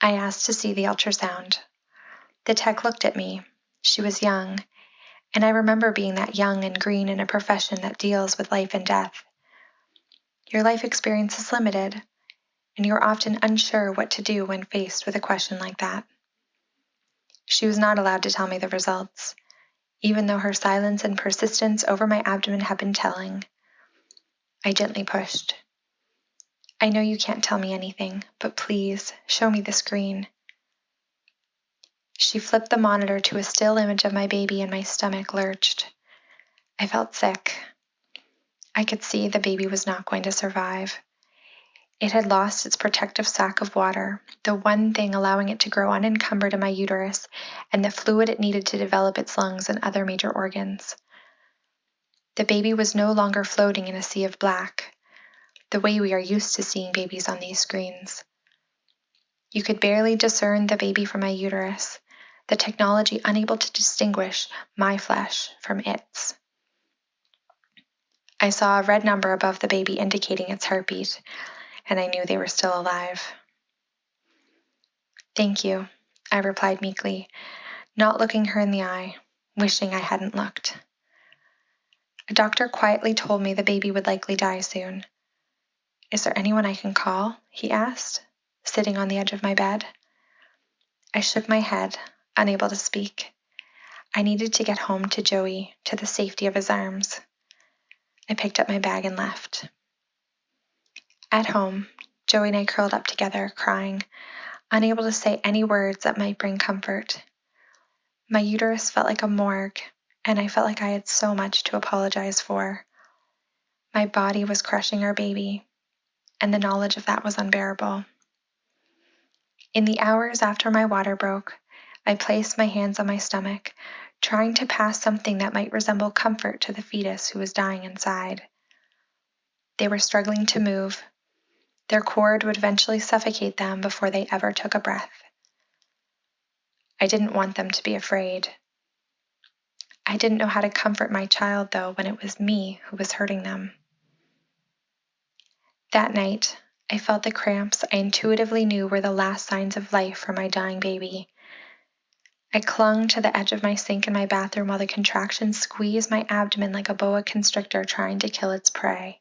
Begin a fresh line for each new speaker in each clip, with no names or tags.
I asked to see the ultrasound. The tech looked at me. She was young, and I remember being that young and green in a profession that deals with life and death. Your life experience is limited, and you're often unsure what to do when faced with a question like that. She was not allowed to tell me the results, even though her silence and persistence over my abdomen had been telling. I gently pushed. I know you can't tell me anything, but please, show me the screen. She flipped the monitor to a still image of my baby and my stomach lurched. I felt sick. I could see the baby was not going to survive. It had lost its protective sac of water, the one thing allowing it to grow unencumbered in my uterus, and the fluid it needed to develop its lungs and other major organs. The baby was no longer floating in a sea of black, the way we are used to seeing babies on these screens. You could barely discern the baby from my uterus, the technology unable to distinguish my flesh from its. I saw a red number above the baby indicating its heartbeat, and I knew they were still alive. Thank you, I replied meekly, not looking her in the eye, wishing I hadn't looked. A doctor quietly told me the baby would likely die soon. Is there anyone I can call? He asked, sitting on the edge of my bed. I shook my head, unable to speak. I needed to get home to Joey, to the safety of his arms. I picked up my bag and left. At home, Joey and I curled up together, crying, unable to say any words that might bring comfort. My uterus felt like a morgue, and I felt like I had so much to apologize for. My body was crushing our baby, and the knowledge of that was unbearable. In the hours after my water broke, I placed my hands on my stomach, trying to pass something that might resemble comfort to the fetus who was dying inside. They were struggling to move. Their cord would eventually suffocate them before they ever took a breath. I didn't want them to be afraid. I didn't know how to comfort my child, though, when it was me who was hurting them. That night, I felt the cramps I intuitively knew were the last signs of life for my dying baby. I clung to the edge of my sink in my bathroom while the contractions squeezed my abdomen like a boa constrictor trying to kill its prey.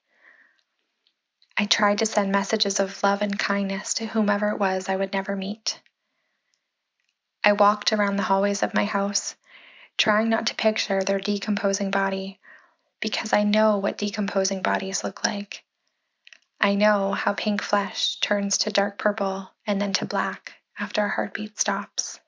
I tried to send messages of love and kindness to whomever it was I would never meet. I walked around the hallways of my house, trying not to picture their decomposing body, because I know what decomposing bodies look like. I know how pink flesh turns to dark purple and then to black after a heartbeat stops.